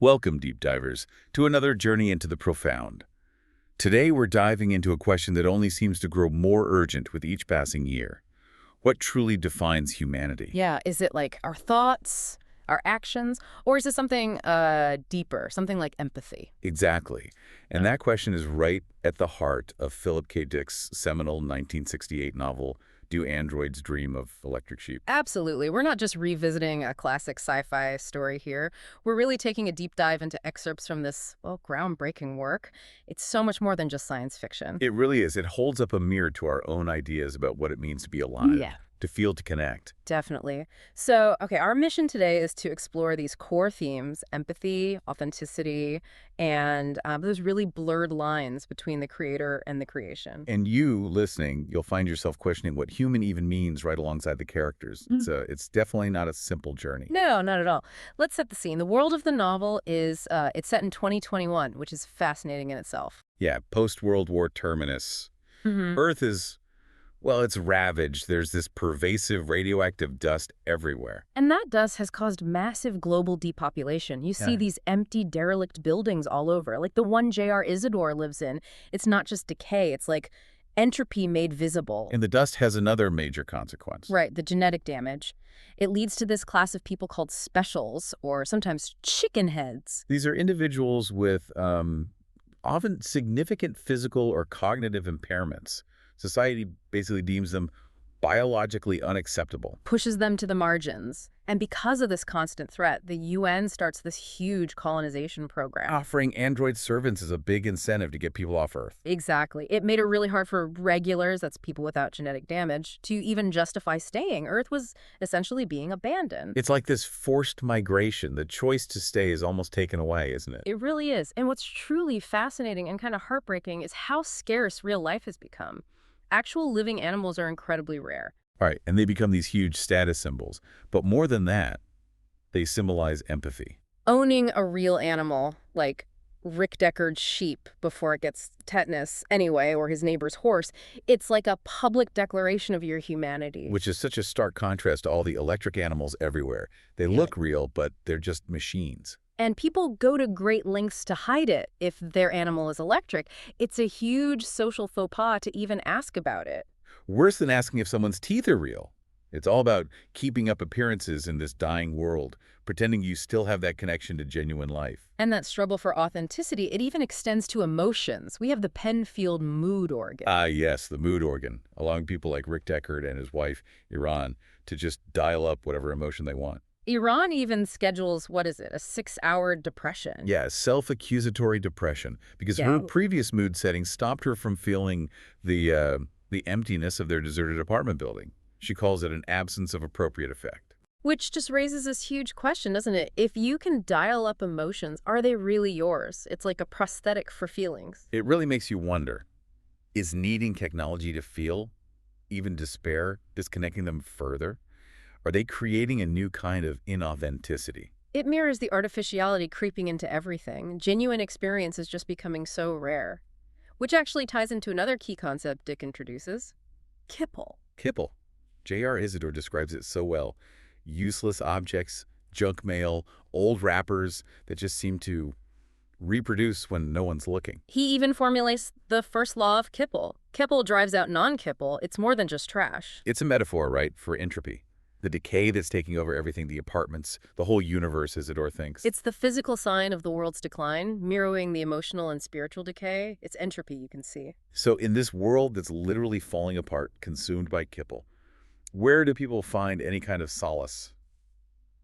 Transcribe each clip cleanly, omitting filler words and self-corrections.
Welcome, deep divers, to another journey into the profound. Today we're diving into a question that only seems to grow more urgent with each passing year. What truly defines humanity? Yeah, is it like our thoughts, our actions, or is it something deeper, something like empathy? Exactly. And that question is right at the heart of Philip K. Dick's seminal 1968 novel, Do Androids Dream of Electric Sheep? Absolutely. We're not just revisiting a classic sci-fi story here. We're really taking a deep dive into excerpts from this, well, groundbreaking work. It's so much more than just science fiction. It really is. It holds up a mirror to our own ideas about what it means to be alive, Yeah. to feel, to connect. Definitely. So, okay, our mission today is to explore these core themes: empathy, authenticity, and those really blurred lines between the creator and the creation. And you, listening, you'll find yourself questioning what human even means right alongside the characters. It's definitely not a simple journey. No, not at all. Let's set the scene. The world of the novel is it's set in 2021, which is fascinating in itself. Yeah, post-World War terminus. Hmm. Earth is, well, it's ravaged. There's this pervasive radioactive dust everywhere. And that dust has caused massive global depopulation. You see Yeah. these empty, derelict buildings all over, like the one J.R. Isidore lives in. It's not just decay, it's like entropy made visible. And the dust has another major consequence. Right, the genetic damage. It leads to this class of people called specials, or sometimes chickenheads. These are individuals with often significant physical or cognitive impairments. Society basically deems them biologically unacceptable. Pushes them to the margins. And because of this constant threat, the UN starts this huge colonization program. Offering android servants is a big incentive to get people off Earth. Exactly. It made it really hard for regulars, that's people without genetic damage, to even justify staying. Earth was essentially being abandoned. It's like this forced migration. The choice to stay is almost taken away, isn't it? It really is. And what's truly fascinating and kind of heartbreaking is how scarce real life has become. Actual living animals are incredibly rare. All right, and they become these huge status symbols. But more than that, they symbolize empathy. Owning a real animal, like Rick Deckard's sheep before it gets tetanus anyway, or his neighbor's horse, it's like a public declaration of your humanity. Which is such a stark contrast to all the electric animals everywhere. They look real, but they're just machines. And people go to great lengths to hide it if their animal is electric. It's a huge social faux pas to even ask about it. Worse than asking if someone's teeth are real. It's all about keeping up appearances in this dying world, pretending you still have that connection to genuine life. And that struggle for authenticity, it even extends to emotions. We have the Penfield mood organ. Ah, yes, the mood organ, allowing people like Rick Deckard and his wife, Iran, to just dial up whatever emotion they want. Iran even schedules, what is it, a 6-hour depression. Yeah, self-accusatory depression, because her previous mood setting stopped her from feeling the emptiness of their deserted apartment building. She calls it an absence of appropriate effect. Which just raises this huge question, doesn't it? If you can dial up emotions, are they really yours? It's like a prosthetic for feelings. It really makes you wonder, is needing technology to feel, even despair, disconnecting them further? Are they creating a new kind of inauthenticity? It mirrors the artificiality creeping into everything. Genuine experience is just becoming so rare. Which actually ties into another key concept Dick introduces: kipple. Kipple. J.R. Isidore describes it so well. Useless objects, junk mail, old wrappers that just seem to reproduce when no one's looking. He even formulates the first law of kipple. Kipple drives out non-kipple. It's more than just trash. It's a metaphor, right, for entropy. The decay that's taking over everything, the apartments, the whole universe, Isidore thinks. It's the physical sign of the world's decline, mirroring the emotional and spiritual decay. It's entropy, you can see. So in this world that's literally falling apart, consumed by kipple, where do people find any kind of solace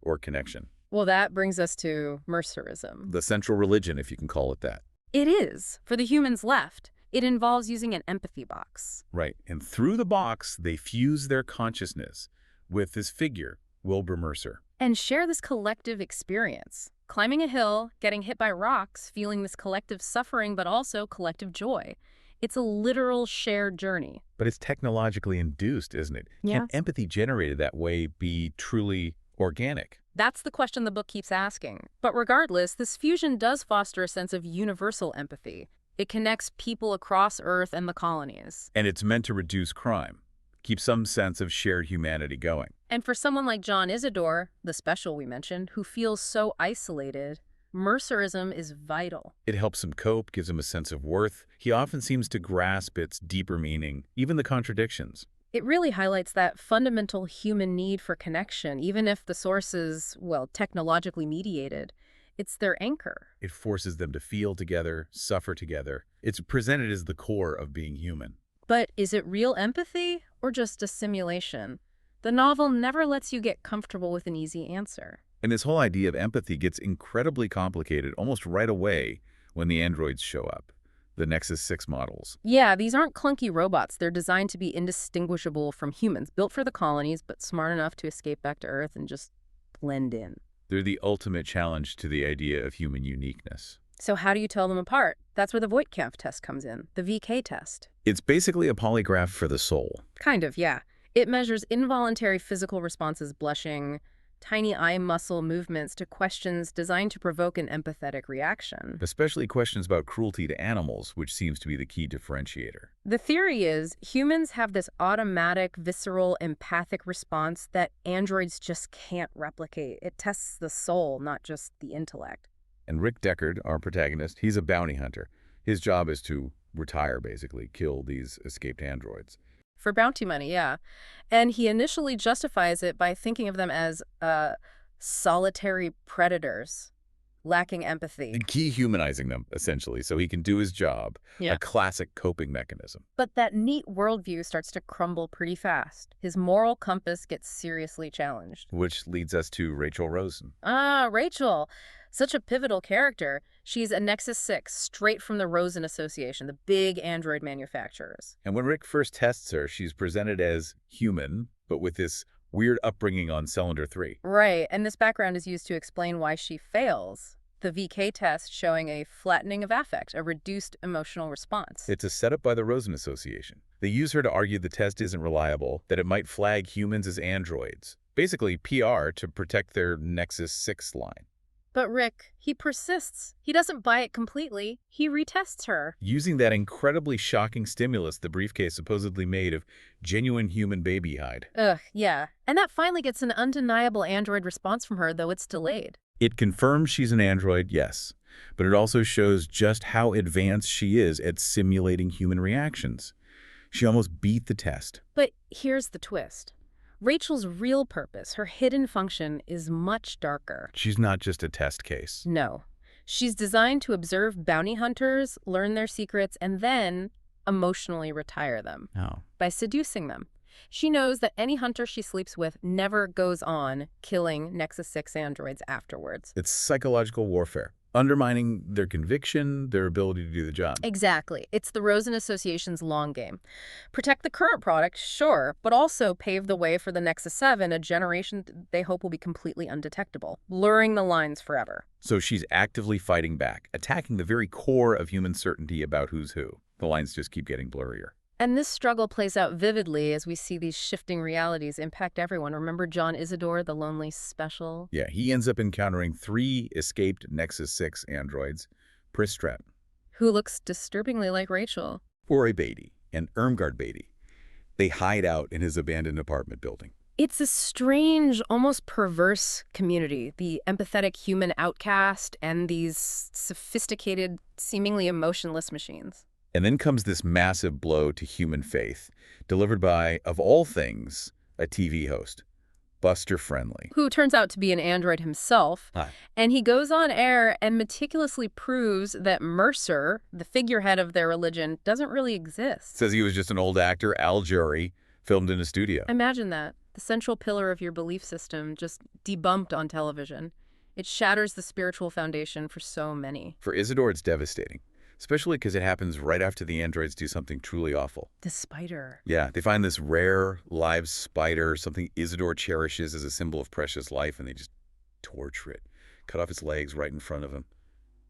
or connection? Well, that brings us to Mercerism. The central religion, if you can call it that. It is, for the humans left. It involves using an empathy box. Right. And through the box, they fuse their consciousness with this figure, Wilbur Mercer. And share this collective experience. Climbing a hill, getting hit by rocks, feeling this collective suffering, but also collective joy. It's a literal shared journey. But it's technologically induced, isn't it? Yeah. Can empathy generated that way be truly organic? That's the question the book keeps asking. But regardless, this fusion does foster a sense of universal empathy. It connects people across Earth and the colonies. And it's meant to reduce crime, keep some sense of shared humanity going. And for someone like John Isidore, the special we mentioned, who feels so isolated, Mercerism is vital. It helps him cope, gives him a sense of worth. He often seems to grasp its deeper meaning, even the contradictions. It really highlights that fundamental human need for connection, even if the source is, well, technologically mediated. It's their anchor. It forces them to feel together, suffer together. It's presented as the core of being human. But is it real empathy or just a simulation? The novel never lets you get comfortable with an easy answer. And this whole idea of empathy gets incredibly complicated almost right away when the androids show up, the Nexus 6 models. Yeah, these aren't clunky robots. They're designed to be indistinguishable from humans, built for the colonies, but smart enough to escape back to Earth and just blend in. They're the ultimate challenge to the idea of human uniqueness. So how do you tell them apart? That's where the Voight-Kampff test comes in, the VK test. It's basically a polygraph for the soul. Kind of, yeah. It measures involuntary physical responses, blushing, tiny eye muscle movements to questions designed to provoke an empathetic reaction. Especially questions about cruelty to animals, which seems to be the key differentiator. The theory is humans have this automatic, visceral, empathic response that androids just can't replicate. It tests the soul, not just the intellect. And Rick Deckard, our protagonist, he's a bounty hunter. His job is to retire, basically, kill these escaped androids. For bounty money, yeah. And he initially justifies it by thinking of them as solitary predators, lacking empathy. Dehumanizing them, essentially, so he can do his job. Yeah. A classic coping mechanism. But that neat worldview starts to crumble pretty fast. His moral compass gets seriously challenged. Which leads us to Rachel Rosen. Ah, Rachel. Such a pivotal character. She's a Nexus 6, straight from the Rosen Association, the big android manufacturers. And when Rick first tests her, she's presented as human, but with this weird upbringing on Cylinder 3. Right, and this background is used to explain why she fails. The VK test showing a flattening of affect, a reduced emotional response. It's a setup by the Rosen Association. They use her to argue the test isn't reliable, that it might flag humans as androids. Basically PR to protect their Nexus 6 line. But Rick, he persists. He doesn't buy it completely. He retests her. Using that incredibly shocking stimulus the briefcase supposedly made of genuine human baby hide. Ugh, yeah. And that finally gets an undeniable android response from her, though it's delayed. It confirms she's an android, yes, but it also shows just how advanced she is at simulating human reactions. She almost beat the test. But here's the twist. Rachel's real purpose, her hidden function, is much darker. She's not just a test case. No. She's designed to observe bounty hunters, learn their secrets, and then emotionally retire them. Oh. By seducing them. She knows that any hunter she sleeps with never goes on killing Nexus 6 androids afterwards. It's psychological warfare, undermining their conviction, their ability to do the job. Exactly. It's the Rosen Association's long game. Protect the current product, sure, but also pave the way for the Nexus 7, a generation they hope will be completely undetectable, blurring the lines forever. So she's actively fighting back, attacking the very core of human certainty about who's who. The lines just keep getting blurrier. And this struggle plays out vividly as we see these shifting realities impact everyone. Remember John Isidore, the lonely special? Yeah, he ends up encountering 3 escaped Nexus 6 androids, Pristrat, who looks disturbingly like Rachel. Ori Beatty, and Irmgard Beatty. They hide out in his abandoned apartment building. It's a strange, almost perverse community, the empathetic human outcast and these sophisticated, seemingly emotionless machines. And then comes this massive blow to human faith, delivered by, of all things, a TV host, Buster Friendly. Who turns out to be an android himself. Hi. And he goes on air and meticulously proves that Mercer, the figurehead of their religion, doesn't really exist. Says he was just an old actor, Al Jury, filmed in a studio. Imagine that. The central pillar of your belief system just debunked on television. It shatters the spiritual foundation for so many. For Isidore, it's devastating. Especially because it happens right after the androids do something truly awful. The spider. Yeah, they find this rare, live spider, something Isidore cherishes as a symbol of precious life, and they just torture it. Cut off its legs right in front of him,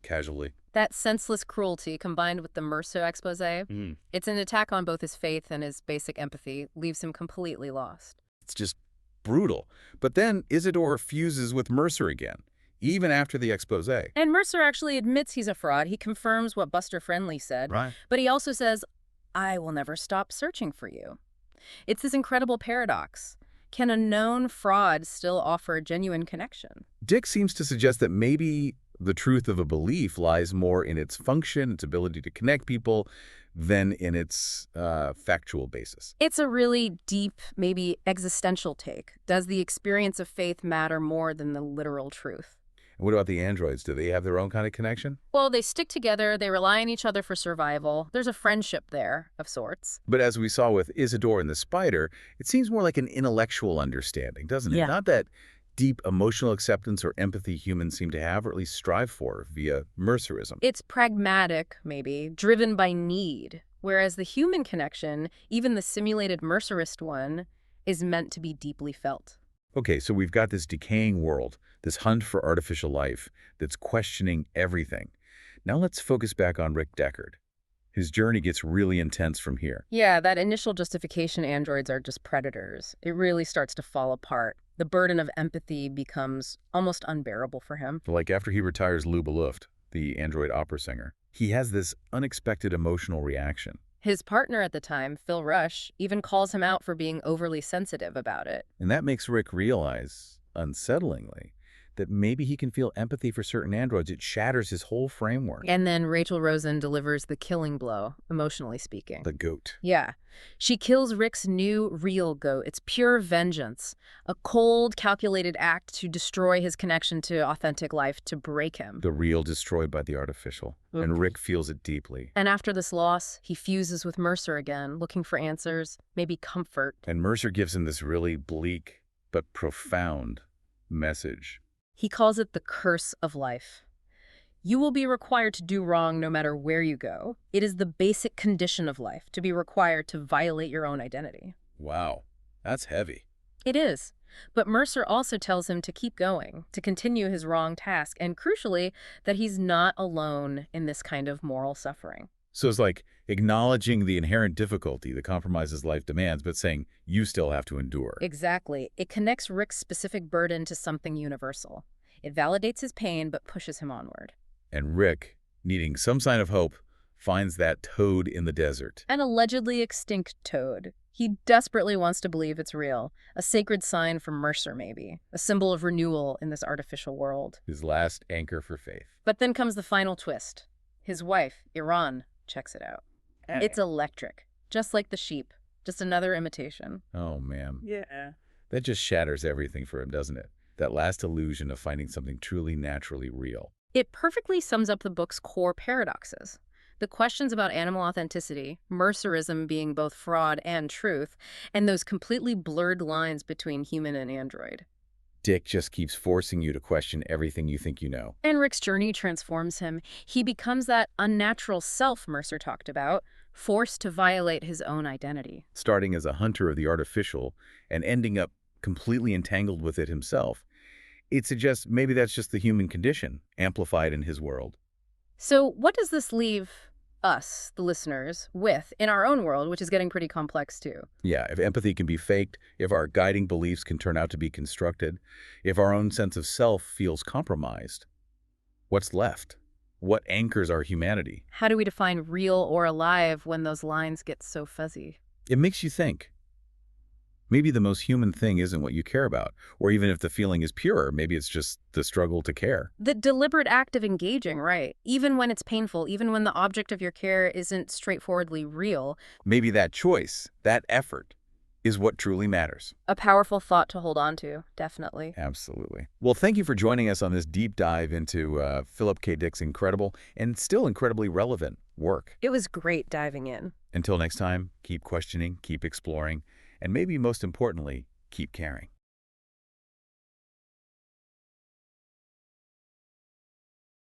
casually. That senseless cruelty, combined with the Mercer expose, it's an attack on both his faith and his basic empathy, leaves him completely lost. It's just brutal. But then Isidore fuses with Mercer again, even after the expose. And Mercer actually admits he's a fraud. He confirms what Buster Friendly said. Right. But he also says, I will never stop searching for you. It's this incredible paradox. Can a known fraud still offer a genuine connection? Dick seems to suggest that maybe The truth of a belief lies more in its function, its ability to connect people, than in its factual basis. It's a really deep, maybe existential take. Does the experience of faith matter more than the literal truth? And what about the androids? Do they have their own kind of connection? Well, they stick together, they rely on each other for survival. There's a friendship there, of sorts. But as we saw with Isidore and the spider, it seems more like an intellectual understanding, doesn't it? Yeah. Not that deep emotional acceptance or empathy humans seem to have, or at least strive for, via Mercerism. It's pragmatic, maybe, driven by need, whereas the human connection, even the simulated Mercerist one, is meant to be deeply felt. Okay, so we've got this decaying world, this hunt for artificial life that's questioning everything. Now let's focus back on Rick Deckard. His journey gets really intense from here. Yeah, that initial justification androids are just predators. It really starts to fall apart. The burden of empathy becomes almost unbearable for him. Like after he retires Lou Beluft, the android opera singer, he has this unexpected emotional reaction. His partner at the time, Phil Rush, even calls him out for being overly sensitive about it. And that makes Rick realize, unsettlingly, that maybe he can feel empathy for certain androids. It shatters his whole framework. And then Rachel Rosen delivers the killing blow, emotionally speaking. The goat. Yeah. She kills Rick's new, real goat. It's pure vengeance. A cold, calculated act to destroy his connection to authentic life, to break him. The real destroyed by the artificial. And Rick feels it deeply. And after this loss, he fuses with Mercer again, looking for answers, maybe comfort. And Mercer gives him this really bleak but profound message. He calls it the curse of life. You will be required to do wrong no matter where you go. It is the basic condition of life to be required to violate your own identity. Wow, that's heavy. It is. But Mercer also tells him to keep going, to continue his wrong task, and crucially, that he's not alone in this kind of moral suffering. So it's like acknowledging the inherent difficulty the compromises life demands, but saying you still have to endure. Exactly. It connects Rick's specific burden to something universal. It validates his pain, but pushes him onward. And Rick, needing some sign of hope, finds that toad in the desert. An allegedly extinct toad. He desperately wants to believe it's real. A sacred sign from Mercer, maybe. A symbol of renewal in this artificial world. His last anchor for faith. But then comes the final twist. His wife, Iran, checks it out. It's electric. Just like the sheep. Just another imitation. Oh, man. Yeah. That just shatters everything for him, doesn't it? That last illusion of finding something truly naturally real. It perfectly sums up the book's core paradoxes. The questions about animal authenticity, Mercerism being both fraud and truth, and those completely blurred lines between human and android. Dick just keeps forcing you to question everything you think you know. And Rick's journey transforms him. He becomes that unnatural self Mercer talked about, forced to violate his own identity. Starting as a hunter of the artificial and ending up completely entangled with it himself. It suggests maybe that's just the human condition, amplified in his world. So what does this leave us, the listeners, with in our own world, which is getting pretty complex too? Yeah, if empathy can be faked, if our guiding beliefs can turn out to be constructed, if our own sense of self feels compromised, what's left? What anchors our humanity? How do we define real or alive when those lines get so fuzzy? It makes you think. Maybe the most human thing isn't what you care about, or even if the feeling is pure, maybe it's just the struggle to care. The deliberate act of engaging, right? Even when it's painful, even when the object of your care isn't straightforwardly real. Maybe that choice, that effort, is what truly matters. A powerful thought to hold on to, definitely. Absolutely. Well, thank you for joining us on this deep dive into Philip K. Dick's incredible and still incredibly relevant work. It was great diving in. Until next time, keep questioning, keep exploring, and maybe most importantly, keep caring.